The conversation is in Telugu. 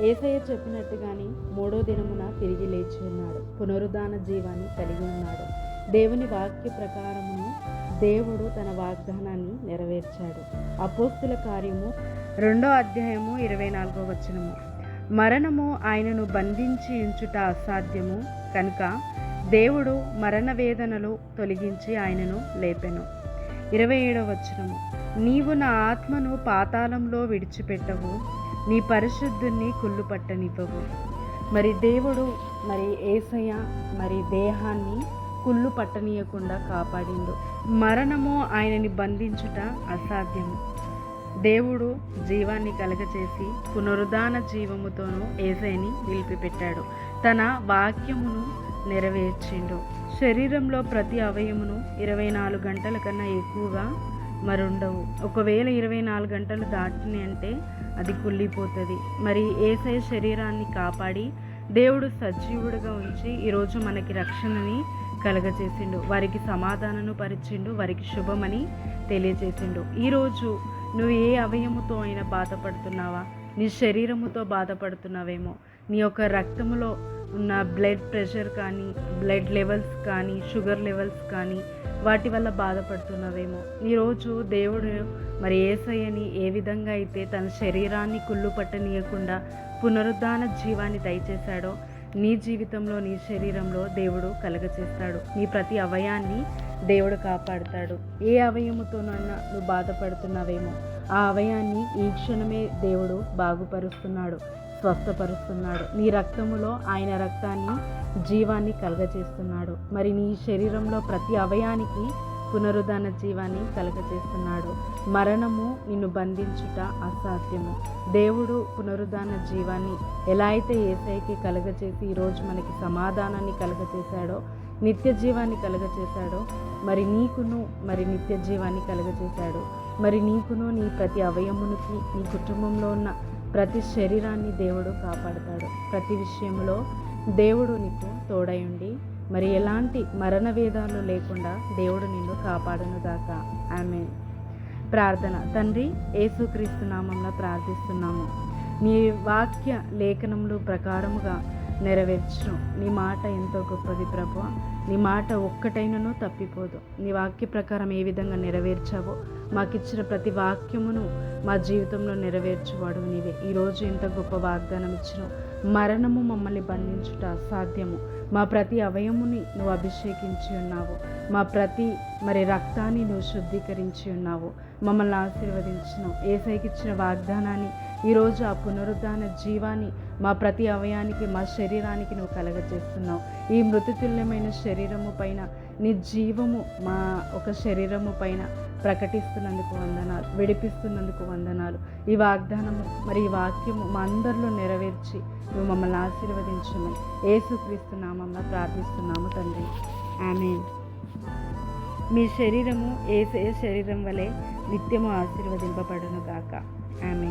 యేసయ్య చెప్పినట్టుగానే మూడో దినమున తిరిగి లేచి ఉన్నాడు. పునరుద్ధాన జీవాన్ని కలిగి ఉన్నాడు. దేవుని వాక్య ప్రకారమును దేవుడు తన వాగ్దానాన్ని నెరవేర్చాడు. అపోస్తుల కార్యము 2వ అధ్యాయము 24వ వచనము. మరణము ఆయనను బంధించి ఉంచుట అసాధ్యము కనుక దేవుడు మరణ వేదనలు తొలగించి ఆయనను లేపెను. 27వ వచనము. నీవు నా ఆత్మను పాతాళంలో విడిచిపెట్టవు, నీ పరిశుద్ధుణ్ణి కుళ్ళు పట్టనివ్వవు. మరి దేవుడు యేసయ్య దేహాన్ని కుళ్ళు పట్టనీయకుండా కాపాడిండు. మరణము ఆయనని బంధించుట అసాధ్యము. దేవుడు జీవాన్ని కలగచేసి పునరుద్ధాన జీవముతోనూ యేసయ్యని నిలిపిపెట్టాడు. తన వాక్యమును నెరవేర్చిండు. శరీరంలో ప్రతి అవయమును 24 గంటల కన్నా ఎక్కువగా మరుండవు. ఒకవేళ 24 గంటలు దాటినాయి అంటే అది కుళ్ళిపోతుంది. మరి యేసయ్య శరీరాన్ని కాపాడి దేవుడు సజీవుడిగా ఉంచి ఈరోజు మనకి రక్షణని కలగచేసిండు. వారికి సమాధానను పరిచిండు, వారికి శుభమని తెలియజేసిండు. ఈరోజు నువ్వు ఏ అవయముతో అయినా బాధపడుతున్నావా? నీ శరీరముతో బాధపడుతున్నావేమో. నీ యొక్క రక్తములో ఉన్న బ్లడ్ ప్రెషర్ కానీ, బ్లడ్ లెవెల్స్ కానీ, షుగర్ లెవెల్స్ కానీ వాటి వల్ల బాధపడుతున్నావేమో. ఈరోజు దేవుడు యేసయ్యని ఏ విధంగా అయితే తన శరీరాన్ని కుళ్ళు పట్టనీయకుండా పునరుద్ధాన జీవాన్ని దయచేశాడో నీ జీవితంలో, నీ శరీరంలో దేవుడు కలగచేస్తాడు. నీ ప్రతి అవయాన్ని దేవుడు కాపాడుతాడు. ఏ అవయముతోనన్నా నువ్వు బాధపడుతున్నావేమో ఆ అవయాన్ని ఈ క్షణమే దేవుడు బాగుపరుస్తున్నాడు, స్వస్థపరుస్తున్నాడు. నీ రక్తములో ఆయన రక్తాన్ని, జీవాన్ని కలగచేస్తున్నాడు. మరి నీ శరీరంలో ప్రతి అవయానికి పునరుద్ధాన జీవాన్ని కలగచేస్తున్నాడు. మరణము నిన్ను బంధించుట అసాధ్యము. దేవుడు పునరుద్ధాన జీవాన్ని ఎలా అయితే యేసయ్యకి కలగచేసి ఈరోజు మనకి సమాధానాన్ని కలగచేశాడో, నిత్య జీవాన్ని కలగచేశాడో, నీకును నిత్య జీవాన్ని కలగచేశాడు. నీకును, నీ ప్రతి అవయమునికి, నీ కుటుంబంలో ఉన్న ప్రతి శరీరాన్ని దేవుడు కాపాడుతాడు. ప్రతి విషయంలో దేవుడు నీకు తోడై ఉండి ఎలాంటి మరణ వేదాలు లేకుండా దేవుడు నిన్ను కాపాడునుగాక. ఆమేన్. ప్రార్థన. తండ్రి, యేసుక్రీస్తు నామములో ప్రార్థిస్తున్నాము. నీ వాక్య లేఖనములు ప్రకారముగా నెరవేర్చును. నీ మాట ఎంతో గొప్పది ప్రభువా. నీ మాట ఒక్కటైనను తప్పిపోదు. నీ వాక్య ప్రకారం ఏ విధంగా నెరవేర్చావో మాకిచ్చిన ప్రతి వాక్యమును మా జీవితంలో నెరవేర్చువాడు నీవే. ఈరోజు ఎంత గొప్ప వాగ్దానం ఇచ్చినావు. మరణము మమ్మల్ని బంధించుట అసాధ్యము. మా ప్రతి అవయముని నువ్వు అభిషేకించి ఉన్నావు. మా ప్రతి రక్తాన్ని నువ్వు శుద్ధీకరించి ఉన్నావు. మమ్మల్ని ఆశీర్వదించినావు. యేసయ్యకి ఇచ్చిన వాగ్దానాన్ని ఈరోజు ఆ పునరుద్ధాన జీవాన్ని మా ప్రతి అవయానికి, మా శరీరానికి నువ్వు కలగజేస్తున్నావు. ఈ మృతతుల్యమైన శరీరము పైన నీ జీవము మా ఒక శరీరము పైన ప్రకటిస్తున్నందుకు వందనాలు, విడిపిస్తున్నందుకు వందనాలు. ఈ వాగ్దానము ఈ వాక్యము మా అందరిలో నెరవేర్చి నువ్వు మమ్మల్ని ఆశీర్వదించమని యేసుక్రీస్తు నామములో ప్రార్థిస్తున్నాము తండ్రి. ఆమేన్. మీ శరీరము యేసయ్య శరీరం వలె నిత్యము ఆశీర్వదింపబడును గాక. ఆమేన్.